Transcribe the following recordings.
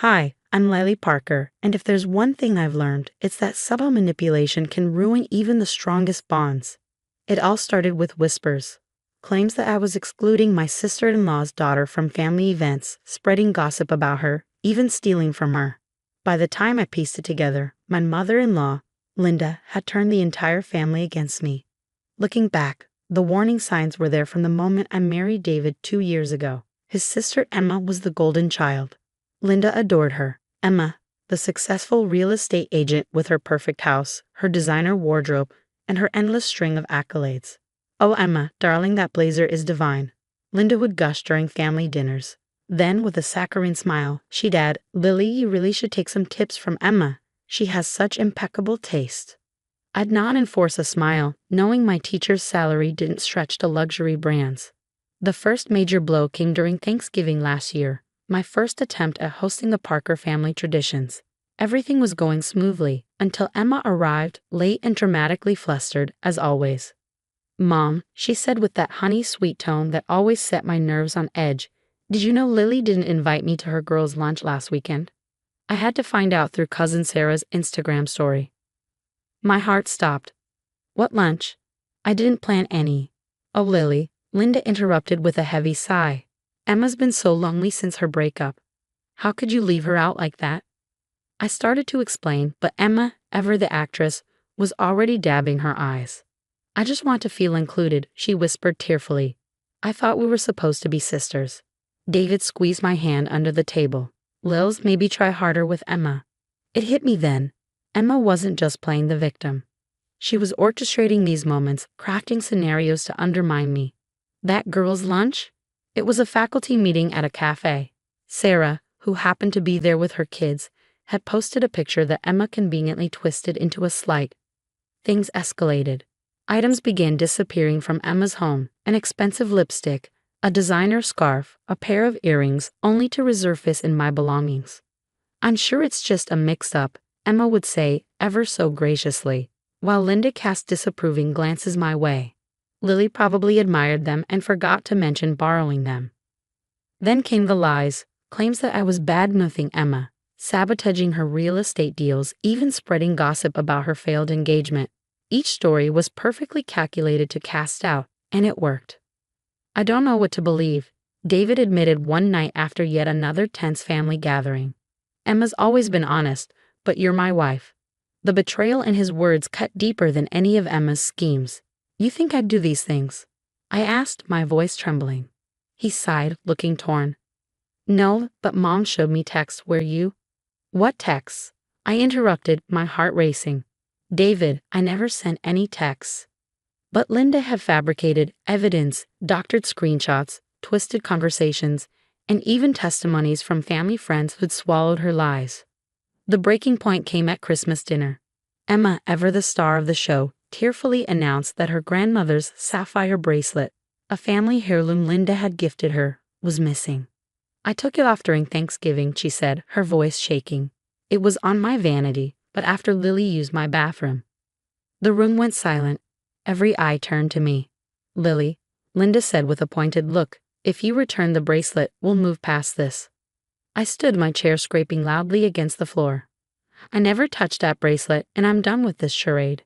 Hi, I'm Lily Parker, and if there's one thing I've learned, it's that subtle manipulation can ruin even the strongest bonds. It all started with whispers. Claims that I was excluding my sister-in-law's daughter from family events, spreading gossip about her, even stealing from her. By the time I pieced it together, my mother-in-law, Linda, had turned the entire family against me. Looking back, the warning signs were there from the moment I married David 2 years ago. His sister Emma was the golden child. Linda adored her. Emma, the successful real estate agent with her perfect house, her designer wardrobe, and her endless string of accolades. "Oh, Emma, darling, that blazer is divine," Linda would gush during family dinners. Then, with a saccharine smile, she'd add, "Lily, you really should take some tips from Emma. She has such impeccable taste." I'd nod and force a smile, knowing my teacher's salary didn't stretch to luxury brands. The first major blow came during Thanksgiving last year, my first attempt at hosting the Parker family traditions. Everything was going smoothly until Emma arrived, late and dramatically flustered, as always. "Mom," she said with that honey-sweet tone that always set my nerves on edge, "did you know Lily didn't invite me to her girls' lunch last weekend?" I had to find out through cousin Sarah's Instagram story. My heart stopped. "What lunch? I didn't plan any." "Oh, Lily," Linda interrupted with a heavy sigh. "Emma's been so lonely since her breakup. How could you leave her out like that?" I started to explain, but Emma, ever the actress, was already dabbing her eyes. "I just want to feel included," she whispered tearfully. "I thought we were supposed to be sisters." David squeezed my hand under the table. "Lils, maybe try harder with Emma." It hit me then. Emma wasn't just playing the victim. She was orchestrating these moments, crafting scenarios to undermine me. That girl's lunch? It was a faculty meeting at a cafe. Sarah, who happened to be there with her kids, had posted a picture that Emma conveniently twisted into a slight. Things escalated. Items began disappearing from Emma's home: an expensive lipstick, a designer scarf, a pair of earrings, only to resurface in my belongings. "I'm sure it's just a mix-up," Emma would say, ever so graciously, while Linda cast disapproving glances my way. Lily probably admired them and forgot to mention borrowing them. Then came the lies, claims that I was bad-mouthing Emma, sabotaging her real estate deals, even spreading gossip about her failed engagement. Each story was perfectly calculated to cast doubt, and it worked. "I don't know what to believe," David admitted one night after yet another tense family gathering. "Emma's always been honest, but you're my wife." The betrayal in his words cut deeper than any of Emma's schemes. "You think I'd do these things?" I asked, my voice trembling. He sighed, looking torn. "No, but Mom showed me texts where you—" "What texts?" I interrupted, my heart racing. "David, I never sent any texts." But Linda had fabricated evidence, doctored screenshots, twisted conversations, and even testimonies from family friends who'd swallowed her lies. The breaking point came at Christmas dinner. Emma, ever the star of the show, tearfully announced that her grandmother's sapphire bracelet, a family heirloom Linda had gifted her, was missing. "I took it off during Thanksgiving," she said, her voice shaking. "It was on my vanity, but after Lily used my bathroom." The room went silent. Every eye turned to me. "Lily," Linda said with a pointed look, "if you return the bracelet, we'll move past this." I stood, my chair scraping loudly against the floor. "I never touched that bracelet, and I'm done with this charade."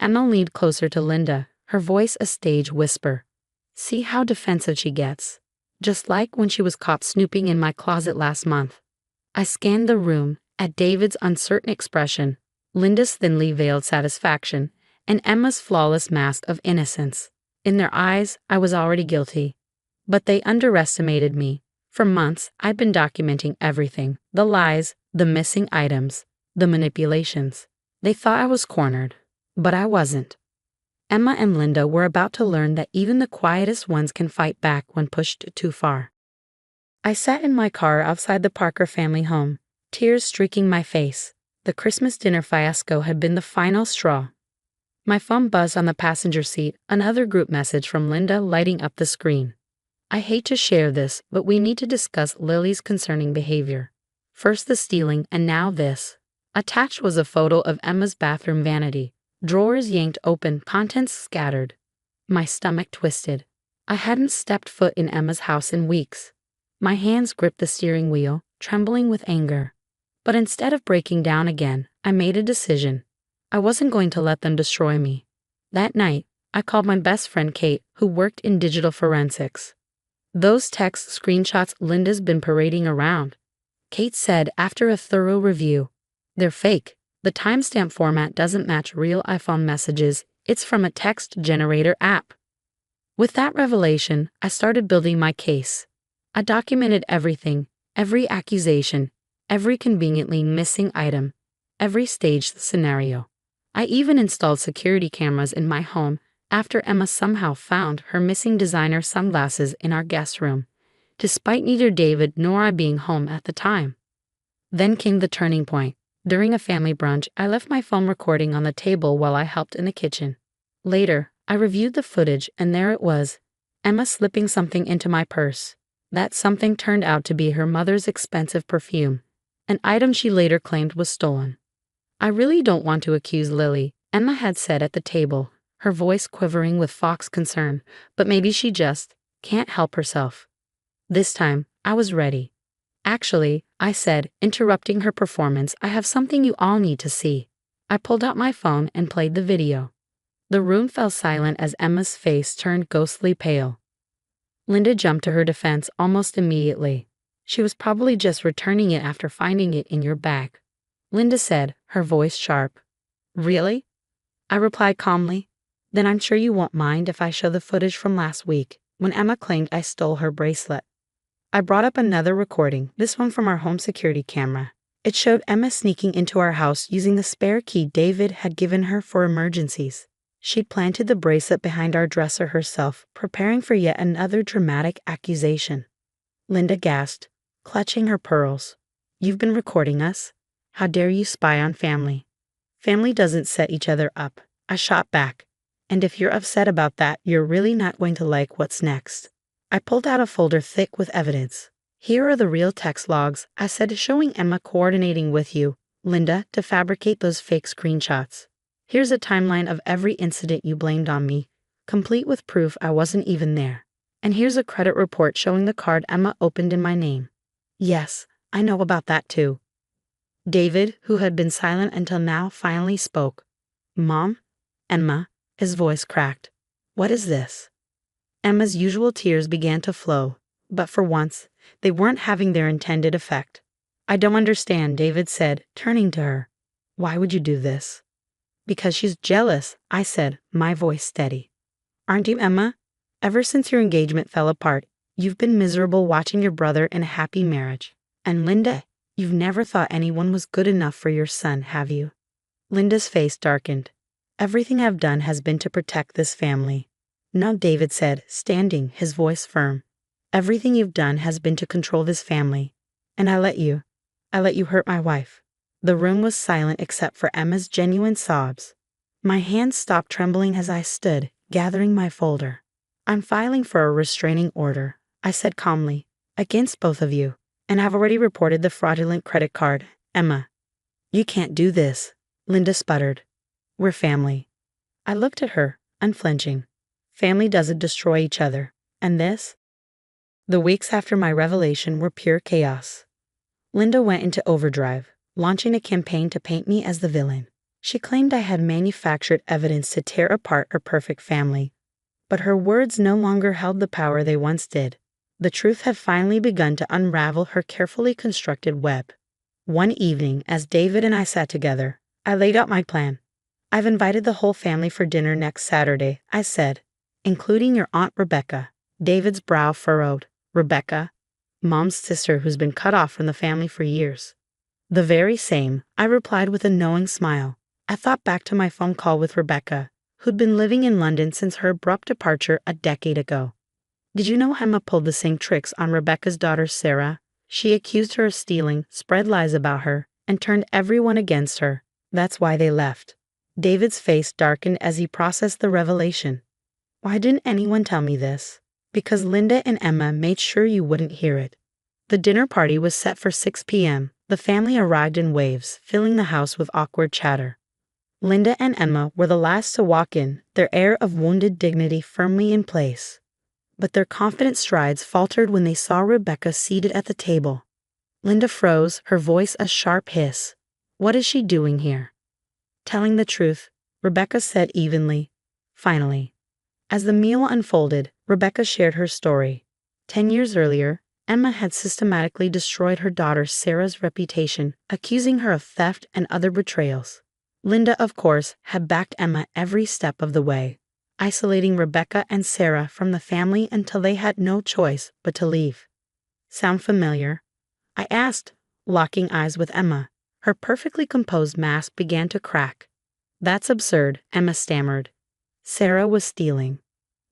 Emma leaned closer to Linda, her voice a stage whisper. "See how defensive she gets. Just like when she was caught snooping in my closet last month." I scanned the room, at David's uncertain expression, Linda's thinly veiled satisfaction, and Emma's flawless mask of innocence. In their eyes, I was already guilty. But they underestimated me. For months, I'd been documenting everything: the lies, the missing items, the manipulations. They thought I was cornered, but I wasn't. Emma and Linda were about to learn that even the quietest ones can fight back when pushed too far. I sat in my car outside the Parker family home, tears streaking my face. The Christmas dinner fiasco had been the final straw. My phone buzzed on the passenger seat, another group message from Linda lighting up the screen. "I hate to share this, but we need to discuss Lily's concerning behavior. First the stealing, and now this." Attached was a photo of Emma's bathroom vanity. Drawers yanked open, contents scattered. My stomach twisted. I hadn't stepped foot in Emma's house in weeks. My hands gripped the steering wheel, trembling with anger. But instead of breaking down again, I made a decision. I wasn't going to let them destroy me. That night, I called my best friend Kate, who worked in digital forensics. Those text screenshots Linda's been parading around. Kate said after a thorough review, they're fake. The timestamp format doesn't match real iPhone messages. It's from a text generator app. With that revelation, I started building my case. I documented everything, every accusation, every conveniently missing item, every staged scenario. I even installed security cameras in my home after Emma somehow found her missing designer sunglasses in our guest room, despite neither David nor I being home at the time. Then came the turning point. During a family brunch, I left my phone recording on the table while I helped in the kitchen. Later, I reviewed the footage and there it was, Emma slipping something into my purse. That something turned out to be her mother's expensive perfume, an item she later claimed was stolen. I really don't want to accuse Lily, Emma had said at the table, her voice quivering with Fox's concern, but maybe she just can't help herself. This time, I was ready. Actually, I said, interrupting her performance, I have something you all need to see. I pulled out my phone and played the video. The room fell silent as Emma's face turned ghostly pale. Linda jumped to her defense almost immediately. She was probably just returning it after finding it in your bag. Linda said, her voice sharp. Really? I replied calmly. Then I'm sure you won't mind if I show the footage from last week, when Emma claimed I stole her bracelet. I brought up another recording, this one from our home security camera. It showed Emma sneaking into our house using the spare key David had given her for emergencies. She'd planted the bracelet behind our dresser herself, preparing for yet another dramatic accusation. Linda gasped, clutching her pearls. You've been recording us? How dare you spy on family? Family doesn't set each other up, I shot back. And if you're upset about that, you're really not going to like what's next. I pulled out a folder thick with evidence. Here are the real text logs, I said, showing Emma coordinating with you, Linda, to fabricate those fake screenshots. Here's a timeline of every incident you blamed on me, complete with proof I wasn't even there. And here's a credit report showing the card Emma opened in my name. Yes, I know about that too. David, who had been silent until now, finally spoke. Mom? Emma, his voice cracked. What is this? Emma's usual tears began to flow, but for once, they weren't having their intended effect. I don't understand, David said, turning to her. Why would you do this? Because she's jealous, I said, my voice steady. Aren't you, Emma? Ever since your engagement fell apart, you've been miserable watching your brother in a happy marriage. And Linda, you've never thought anyone was good enough for your son, have you? Linda's face darkened. Everything I've done has been to protect this family. No, David said, standing, his voice firm. Everything you've done has been to control this family. And I let you hurt my wife. The room was silent except for Emma's genuine sobs. My hands stopped trembling as I stood, gathering my folder. I'm filing for a restraining order, I said calmly, against both of you, and I've already reported the fraudulent credit card, Emma. You can't do this, Linda sputtered. We're family. I looked at her, unflinching. Family doesn't destroy each other, and this? The weeks after my revelation were pure chaos. Linda went into overdrive, launching a campaign to paint me as the villain. She claimed I had manufactured evidence to tear apart her perfect family. But her words no longer held the power they once did. The truth had finally begun to unravel her carefully constructed web. One evening, as David and I sat together, I laid out my plan. I've invited the whole family for dinner next Saturday, I said, including your Aunt Rebecca. David's brow furrowed. Rebecca? Mom's sister who's been cut off from the family for years. The very same, I replied with a knowing smile. I thought back to my phone call with Rebecca, who'd been living in London since her abrupt departure a decade ago. Did you know Emma pulled the same tricks on Rebecca's daughter Sarah? She accused her of stealing, spread lies about her, and turned everyone against her. That's why they left. David's face darkened as he processed the revelation. Why didn't anyone tell me this? Because Linda and Emma made sure you wouldn't hear it. The dinner party was set for 6 p.m. The family arrived in waves, filling the house with awkward chatter. Linda and Emma were the last to walk in, their air of wounded dignity firmly in place. But their confident strides faltered when they saw Rebecca seated at the table. Linda froze, her voice a sharp hiss. What is she doing here? Telling the truth, Rebecca said evenly. Finally. As the meal unfolded, Rebecca shared her story. 10 years earlier, Emma had systematically destroyed her daughter Sarah's reputation, accusing her of theft and other betrayals. Linda, of course, had backed Emma every step of the way, isolating Rebecca and Sarah from the family until they had no choice but to leave. Sound familiar? I asked, locking eyes with Emma. Her perfectly composed mask began to crack. That's absurd, Emma stammered. Sarah was stealing.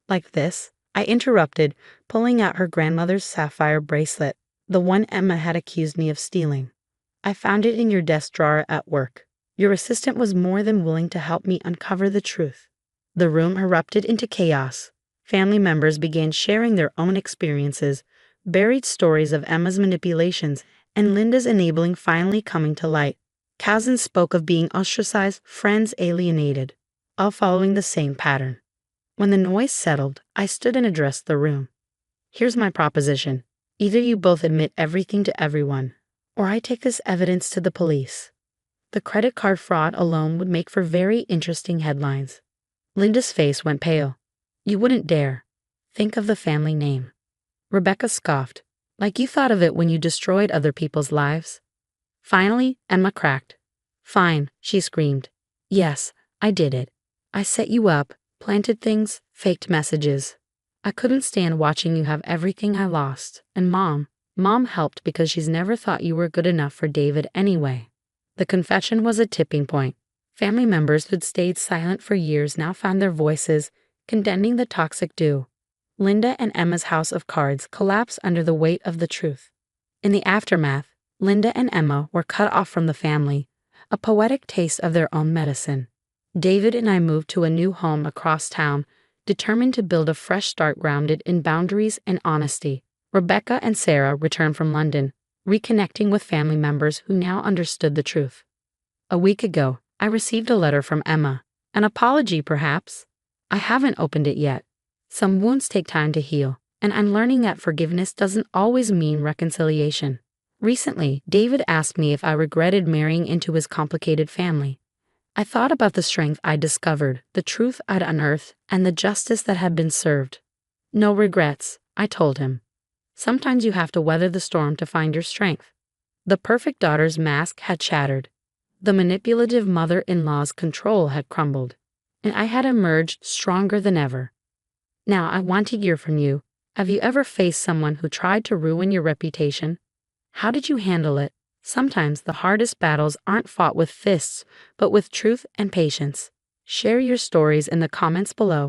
Like this? I interrupted, pulling out her grandmother's sapphire bracelet, the one Emma had accused me of stealing. I found it in your desk drawer at work. Your assistant was more than willing to help me uncover the truth. The room erupted into chaos. Family members began sharing their own experiences, buried stories of Emma's manipulations, and Linda's enabling finally coming to light. Cousins spoke of being ostracized, friends alienated, all following the same pattern. When the noise settled, I stood and addressed the room. Here's my proposition. Either you both admit everything to everyone, or I take this evidence to the police. The credit card fraud alone would make for very interesting headlines. Linda's face went pale. You wouldn't dare. Think of the family name. Rebecca scoffed. Like you thought of it when you destroyed other people's lives. Finally, Emma cracked. Fine, she screamed. Yes, I did it. I set you up, planted things, faked messages. I couldn't stand watching you have everything I lost. And Mom helped because she's never thought you were good enough for David anyway. The confession was a tipping point. Family members who'd stayed silent for years now found their voices, condemning the toxic duo. Linda and Emma's house of cards collapsed under the weight of the truth. In the aftermath, Linda and Emma were cut off from the family, a poetic taste of their own medicine. David and I moved to a new home across town, determined to build a fresh start grounded in boundaries and honesty. Rebecca and Sarah returned from London, reconnecting with family members who now understood the truth. A week ago, I received a letter from Emma. An apology, perhaps? I haven't opened it yet. Some wounds take time to heal, and I'm learning that forgiveness doesn't always mean reconciliation. Recently, David asked me if I regretted marrying into his complicated family. I thought about the strength I'd discovered, the truth I'd unearthed, and the justice that had been served. No regrets, I told him. Sometimes you have to weather the storm to find your strength. The perfect daughter's mask had shattered. The manipulative mother-in-law's control had crumbled, and I had emerged stronger than ever. Now I want to hear from you. Have you ever faced someone who tried to ruin your reputation? How did you handle it? Sometimes the hardest battles aren't fought with fists, but with truth and patience. Share your stories in the comments below.